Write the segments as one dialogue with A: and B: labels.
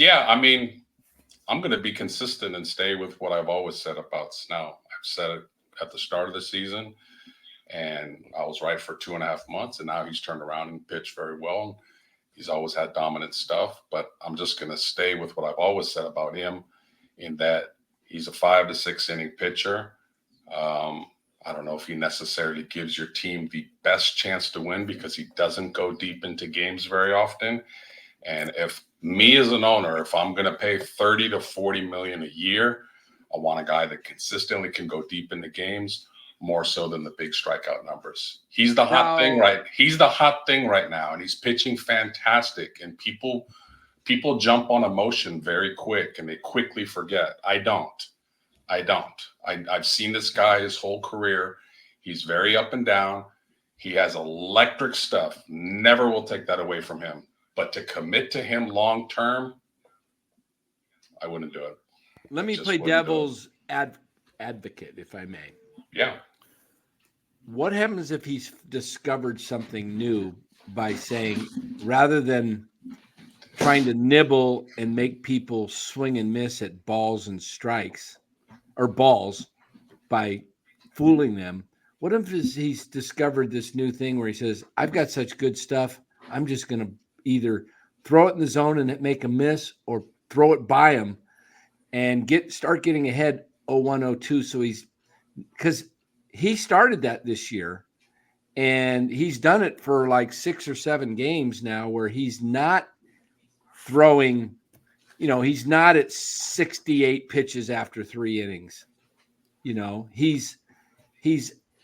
A: Yeah, I mean, I'm going to be consistent and stay with what I've always said about Snell. I've said it at the start of the season, and I was right for 2.5 months, and now he's turned around and pitched very well. He's always had dominant stuff, but I'm just going to stay with what I've always said about him in that he's a 5 to 6 inning pitcher. Um, I don't know if he necessarily gives your team the best chance to win because he doesn't go deep into games very often. And if me as an owner, if I'm going to pay 30 to 40 million a year, I want a guy that consistently can go deep into games more so than the big strikeout numbers. He's the hot thing,
B: Now,
A: right? He's the hot thing right now, and he's pitching fantastic. And people jump on emotion very quick, and they quickly forget. I don't. I don't. I've seen this guy his whole career. He's very up and down. He has electric stuff. Never will take that away from him. But to commit to him long term, I wouldn't do it.
B: let me
A: Just
B: play
A: wouldn't do it.
B: devil's advocate, if I may.
A: Yeah.
B: What happens if he's discovered something new by saying, rather than trying to nibble and make people swing and miss at balls and strikes or balls by fooling them? What if he's discovered this new thing where he says, I've got such good stuff, I'm just going to either throw it in the zone and make a miss or throw it by him and start getting ahead 0-1-0-2. So because he started that this year and he's done it for like 6 or 7 games now where he's not throwing, he's not at 68 pitches after 3 innings. He's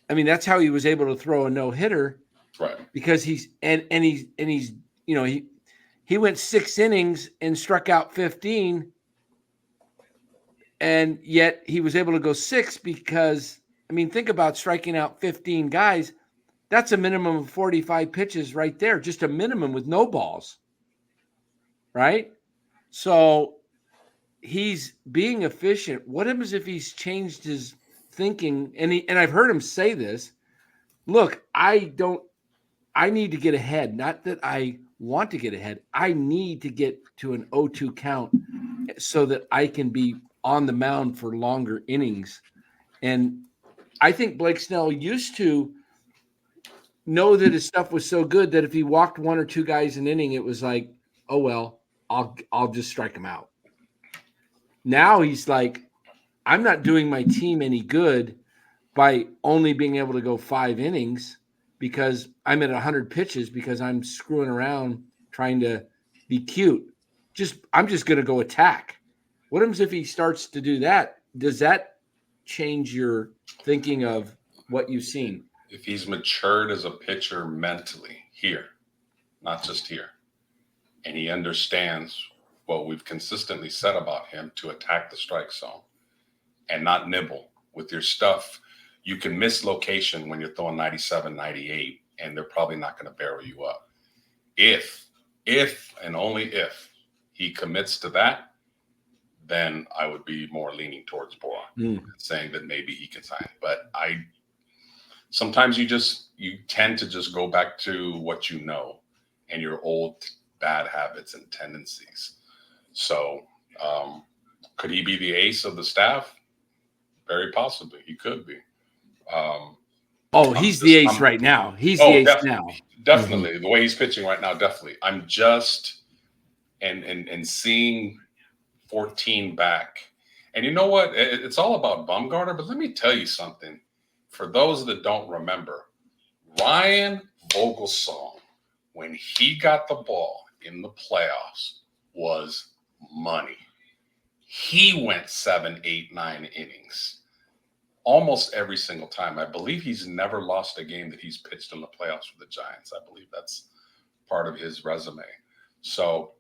B: I mean, that's how he was able to throw a no-hitter
A: Right.
B: because he's he went 6 innings and struck out 15, and yet he was able to go six because, I mean, think about striking out 15 guys. That's a minimum of 45 pitches right there, just a minimum with no balls, right? So he's being efficient. What happens if he's changed his thinking? And I've heard him say this. Look, I need to get ahead. Not that I want to get ahead. I need to get to an 0-2 count so that I can be on the mound for longer innings. And I think Blake Snell used to know that his stuff was so good that if he walked one or two guys an inning, it was like, oh well, I'll just strike him out. Now he's like, I'm not doing my team any good by only being able to go 5 innings because I'm at 100 pitches because I'm screwing around trying to be cute. I'm just going to go attack. What happens if he starts to do that? Does that change your thinking of what you've seen?
A: If he's matured as a pitcher mentally here, not just here, and he understands what we've consistently said about him to attack the strike zone and not nibble with your stuff, you can miss location when you're throwing 97, 98, and they're probably not going to barrel you up. If and only if he commits to that, then I would be more leaning towards Bora, saying that maybe he can sign. But sometimes you tend to just go back to what you know and your old bad habits and tendencies. So could he be the ace of the staff? Very possibly. He could be.
B: He's the ace right now. He's the ace now.
A: Definitely. Mm-hmm. The way he's pitching right now, definitely. I'm just and seeing 14 back. And you know what? It's all about Bumgarner, but let me tell you something. For those that don't remember, Ryan Vogelsong, when he got the ball in the playoffs, was money. He went 7, 8, 9 innings almost every single time. I believe he's never lost a game that he's pitched in the playoffs for the Giants. I believe that's part of his resume. So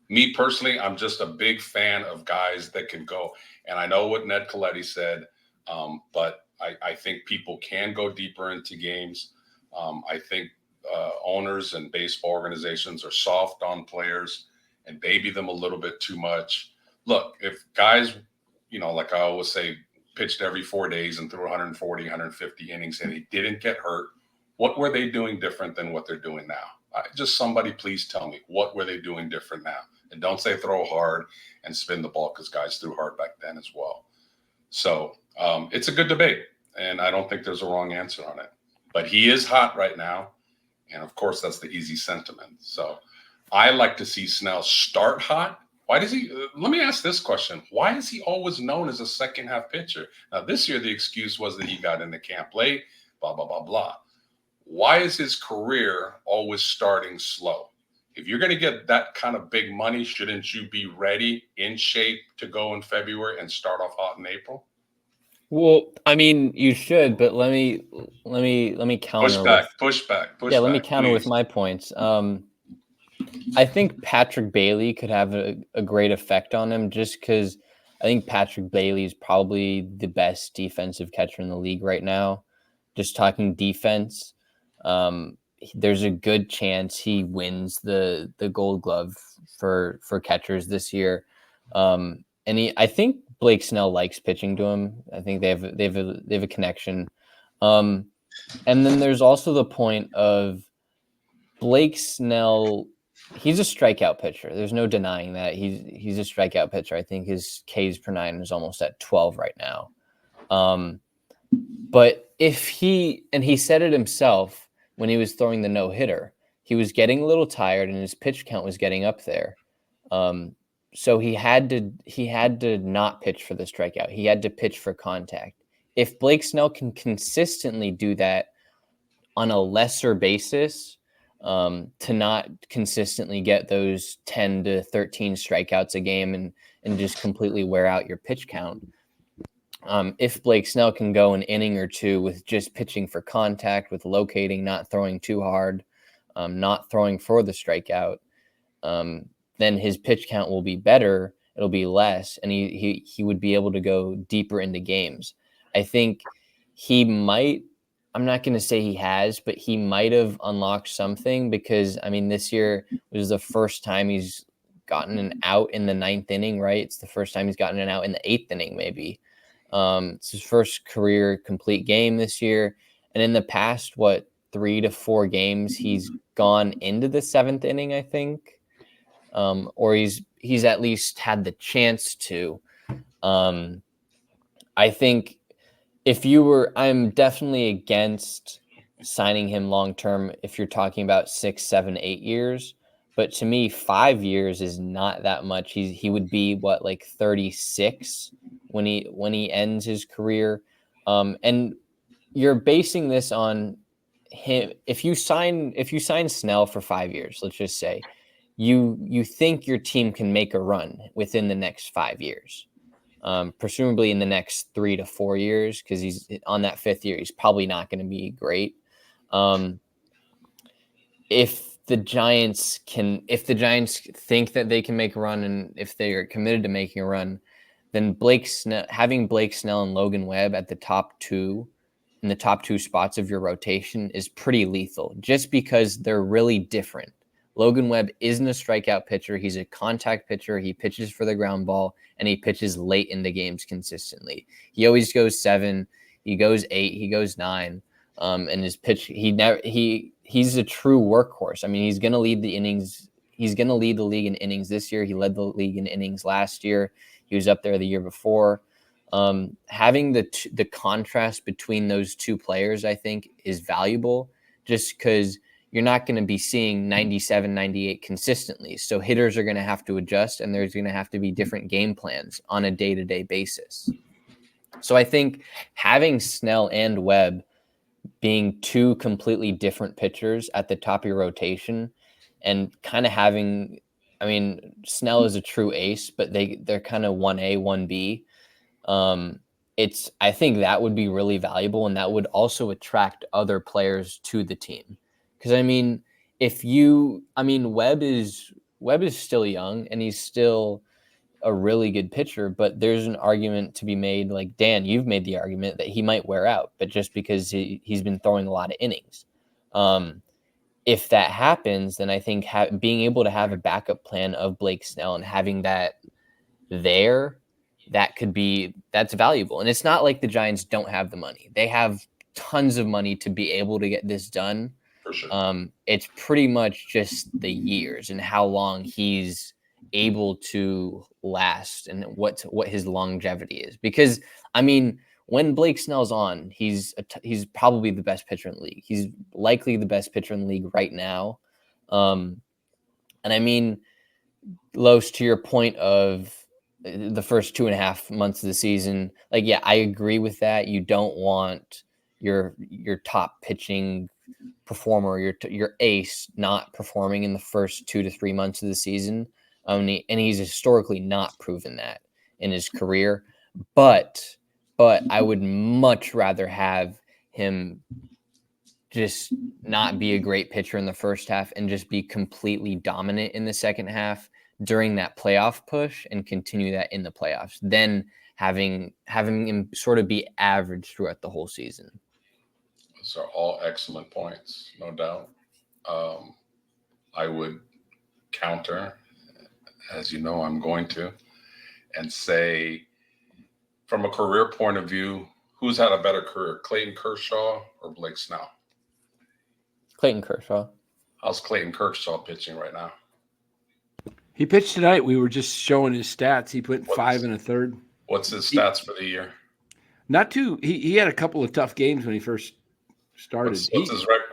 A: me personally, I'm just a big fan of guys that can go. And I know what Ned Colletti said, but I think people can go deeper into games. I think owners and baseball organizations are soft on players and baby them a little bit too much. Look, if guys, like I always say, pitched every 4 days and threw 140, 150 innings and he didn't get hurt, what were they doing different than what they're doing now? Just somebody please tell me, what were they doing different now? And don't say throw hard and spin the ball because guys threw hard back then as well. So it's a good debate, and I don't think there's a wrong answer on it. But he is hot right now, and of course that's the easy sentiment. So I like to see Snell start hot. Why does he? Let me ask this question: why is he always known as a second half pitcher? Now this year the excuse was that he got into camp late. Blah blah blah blah. Why is his career always starting slow? If you're going to get that kind of big money, shouldn't you be ready, in shape to go in February and start off hot in April?
C: Well, I mean, you should, but let me counter
A: Push back.
C: Let me counter with my points. I think Patrick Bailey could have a great effect on him just because I think Patrick Bailey is probably the best defensive catcher in the league right now. Just talking defense, there's a good chance he wins the Gold Glove for catchers this year. I think Blake Snell likes pitching to him. I think they have a connection. And then there's also the point of Blake Snell. He's a strikeout pitcher. There's no denying that he's a strikeout pitcher. I think his Ks per nine is almost at 12 right now. But if he said it himself when he was throwing the no hitter, he was getting a little tired and his pitch count was getting up there. So he had to not pitch for the strikeout. He had to pitch for contact. If Blake Snell can consistently do that on a lesser basis, to not consistently get those 10 to 13 strikeouts a game and just completely wear out your pitch count. If Blake Snell can go an inning or two with just pitching for contact, with locating, not throwing too hard, not throwing for the strikeout, then his pitch count will be better. It'll be less, and he would be able to go deeper into games. I think he might. I'm not going to say he has, but he might have unlocked something because, I mean, this year was the first time he's gotten an out in the ninth inning, right? It's the first time he's gotten an out in the eighth inning, maybe. It's his first career complete game this year. And in the past, 3 to 4 games, he's gone into the seventh inning, I think. Or he's at least had the chance to. I think I'm definitely against signing him long-term if you're talking about 6, 7, 8 years. But to me, 5 years is not that much. He would be 36 when he ends his career. And you're basing this on him. If you sign Snell for 5 years, let's just say, you think your team can make a run within the next 5 years. Presumably in the next 3 to 4 years, because he's on that 5th year, he's probably not going to be great. If the Giants think that they can make a run, and if they are committed to making a run, then having Blake Snell and Logan Webb at the top two spots of your rotation is pretty lethal, just because they're really different. Logan Webb isn't a strikeout pitcher. He's a contact pitcher. He pitches for the ground ball, and he pitches late in the games consistently. He always goes 7, he goes 8, he goes 9. And his pitch, he's a true workhorse. I mean, he's going to lead the innings. He's going to lead the league in innings this year. He led the league in innings last year. He was up there the year before. Having the contrast between those two players, I think, is valuable, just because you're not going to be seeing 97, 98 consistently. So hitters are going to have to adjust, and there's going to have to be different game plans on a day-to-day basis. So I think having Snell and Webb being two completely different pitchers at the top of your rotation, and kind of having, I mean, Snell is a true ace, but they're kind of 1A, 1B. I think that would be really valuable, and that would also attract other players to the team. Because I mean, Webb is still young, and he's still a really good pitcher, but there's an argument to be made, like Dan, you've made the argument that he might wear out, but just because he's been throwing a lot of innings. If that happens, then I think being able to have a backup plan of Blake Snell and having that there, that's valuable. And it's not like the Giants don't have the money. They have tons of money to be able to get this done.
A: For sure.
C: It's pretty much just the years and how long he's able to last and what his longevity is. Because I mean, when Blake Snell's on, he's probably the best pitcher in the league. He's likely the best pitcher in the league right now. And I mean, Los, to your point of the first 2.5 months of the season, like, yeah, I agree with that. You don't want your top pitching performer, your ace, not performing in the first 2 to 3 months of the season. And he's historically not proven that in his career. But I would much rather have him just not be a great pitcher in the first half and just be completely dominant in the second half during that playoff push and continue that in the playoffs, then having him sort of be average throughout the whole season.
A: Those are all excellent points, no doubt. I would counter, as you know I'm going to, and say, from a career point of view, who's had a better career, Clayton Kershaw or Blake Snell?
C: Clayton Kershaw.
A: How's Clayton Kershaw pitching right now?
B: He pitched tonight. We were just showing his stats. He put 5 1/3.
A: What's his stats for the year?
B: Not too. He had a couple of tough games when he first started.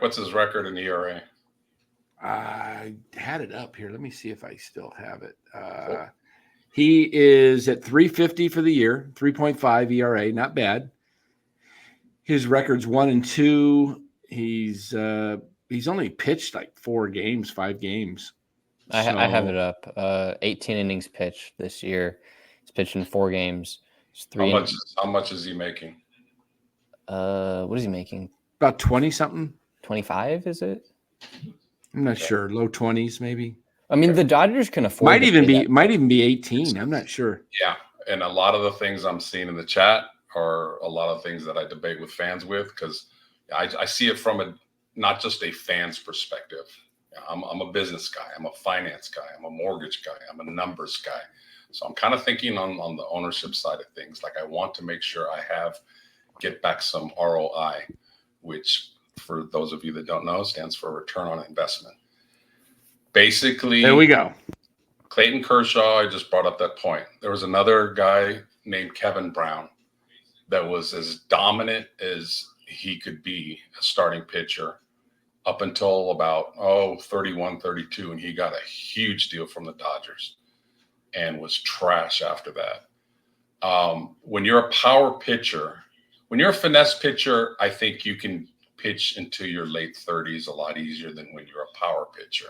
A: What's his record in ERA?
B: I had it up here. Let me see if I still have it. He is at 350 for the year, 3.5 ERA, not bad. His record's 1-2. He's only pitched like 5 games.
C: I have it up. 18 innings pitched this year. He's pitched in 4 games.
A: How much is he making?
C: What is he making?
B: About 20 something.
C: 25, is it?
B: I'm not sure. Low 20s maybe.
C: I mean, the Dodgers can afford.
B: Might even be 18. I'm not sure.
A: Yeah, and a lot of the things I'm seeing in the chat are a lot of things that I debate with fans with, because I see it from not just a fan's perspective. I'm a business guy. I'm a finance guy. I'm a mortgage guy. I'm a numbers guy. So I'm kind of thinking on the ownership side of things. Like, I want to make sure I get back some ROI, which, for those of you that don't know, stands for return on investment. Basically,
B: there we go.
A: Clayton Kershaw, I just brought up that point. There was another guy named Kevin Brown that was as dominant as he could be, a starting pitcher, up until about 31, 32, and he got a huge deal from the Dodgers and was trash after that. When you're a power pitcher, when you're a finesse pitcher, I think you can pitch into your late 30s a lot easier than when you're a power pitcher.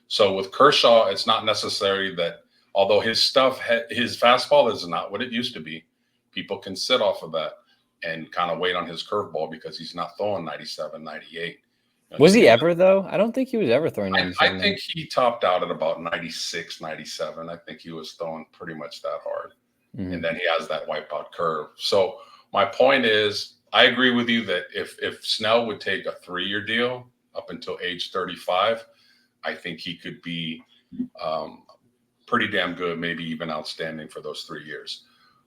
A: So with Kershaw, it's not necessary that, although his fastball is not what it used to be, people can sit off of that and kind of wait on his curveball because he's not throwing 97, 98.
C: Was he ever, though? I don't think he was ever throwing 97.
A: I think he topped out at about 96, 97. I think he was throwing pretty much that hard. Mm-hmm. And then he has that wipeout curve. So my point is, I agree with you that if Snell would take a 3-year deal up until age 35, I think he could be pretty damn good, maybe even outstanding for those 3 years.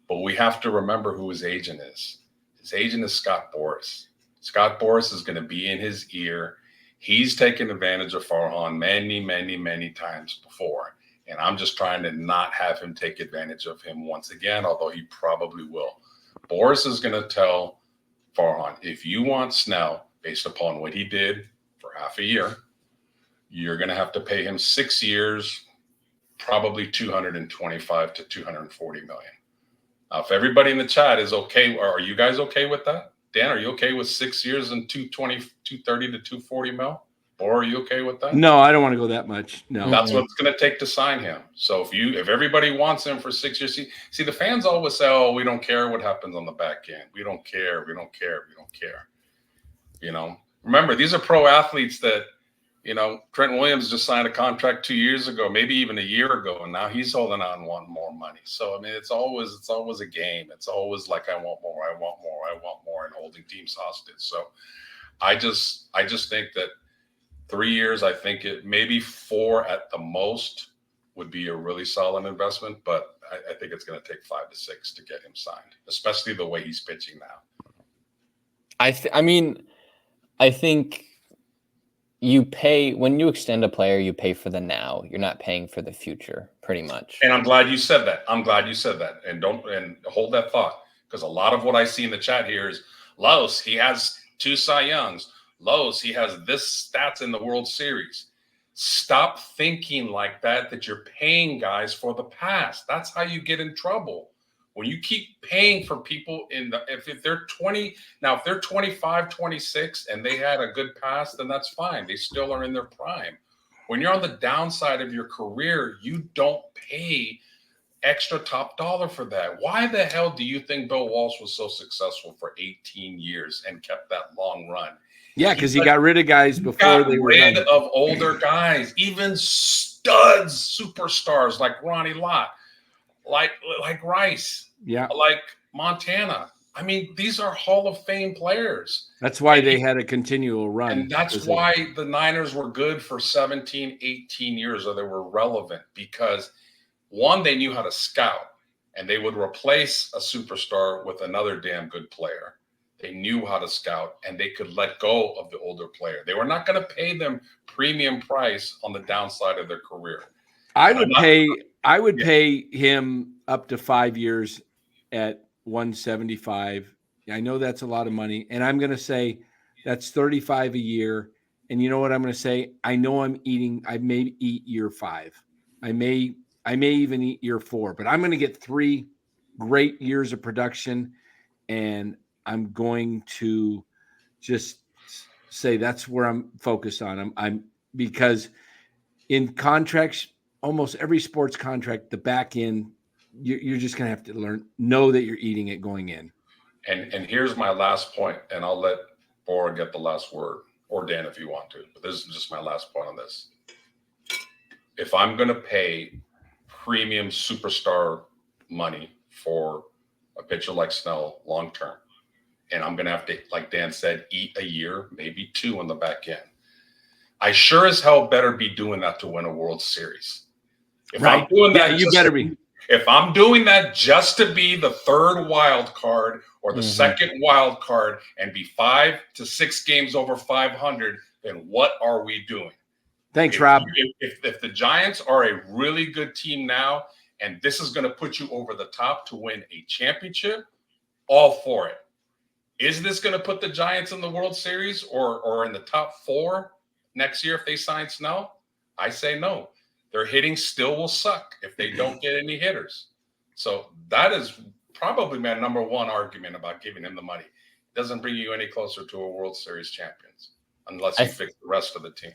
A: But we have to remember who his agent is. His agent is Scott Boras. Scott Boras is going to be in his ear. He's taken advantage of Farhan many, many, many times before. And I'm just trying to not have him take advantage of him once again, although he probably will. Boras is going to tell Farhan, if you want Snell, based upon what he did for half a year, you're going to have to pay him 6 years, probably 225 to 240 million. Now, if everybody in the chat is okay, are you guys okay with that? Dan, are you okay with 6 years and 220, 230 to 240 mil? Or are you okay with that?
B: No, I don't want to go that much. No.
A: That's what it's going to take to sign him. So if everybody wants him for 6 years, see, the fans always say, oh, we don't care what happens on the back end. We don't care. We don't care. We don't care. You know, remember, these are pro athletes that, you know, Trent Williams just signed a contract 2 years ago, maybe even a year ago, and now he's holding on and wanting more money. So, I mean, it's always a game. It's always like, I want more, I want more, I want more, and holding teams hostage. So I just think that 3 years, I think it maybe 4 at the most would be a really solid investment, but I think it's going to take 5 to 6 to get him signed, especially the way he's pitching now.
C: I think you pay when you extend a player, you pay for the now. You're not paying for the future, pretty much.
A: And I'm glad you said that. And hold that thought, because a lot of what I see in the chat here is Los, he has 2 Cy Youngs. Los, he has this stats in the World Series. Stop thinking like that you're paying guys for the past. That's how you get in trouble. When you keep paying for people if they're 20, now if they're 25, 26 and they had a good past, then that's fine. They still are in their prime. When you're on the downside of your career, you don't pay extra top dollar for that. Why the hell do you think Bill Walsh was so successful for 18 years and kept that long run?
B: Yeah, because he got rid of guys before they were
A: rid
B: done.
A: of older guys, even studs, superstars like Ronnie Lott, like Rice, like Montana. I mean, these are Hall of Fame players.
B: That's why they had a continual run.
A: And that's why the Niners were good for 17, 18 years, or they were relevant, because one, they knew how to scout, and they would replace a superstar with another damn good player. They knew how to scout, and they could let go of the older player. They were not going to pay them premium price on the downside of their career.
B: I would pay him up to 5 years at 175. I know that's a lot of money, and I'm going to say that's 35 a year. And you know what I'm going to say? I know I may eat year 5. I may even eat year 4, but I'm going to get 3 great years of production, and I'm going to just say that's where I'm focused on. I'm because in contracts, almost every sports contract, the back end, you're just going to have to know that you're eating it going in.
A: And here's my last point, and I'll let Bora get the last word, or Dan if you want to, but this is just my last point on this. If I'm going to pay premium superstar money for a pitcher like Snell long term, and I'm going to have to, like Dan said, eat a year, maybe 2 on the back end, I sure as hell better be doing that to win a World Series. If I'm doing that,
B: you better be.
A: If I'm doing that just to be the 3rd wild card or the 2nd wild card and be 5 to 6 games over 500, then what are we doing?
B: Thanks, Rob.
A: If the Giants are a really good team now, and this is going to put you over the top to win a championship, all for it. Is this going to put the Giants in the World Series or in the top 4 next year if they sign Snell? I say no. Their hitting still will suck if they don't get any hitters. So that is probably my number 1 argument about giving him the money. It doesn't bring you any closer to a World Series champions unless you fix the rest of the team.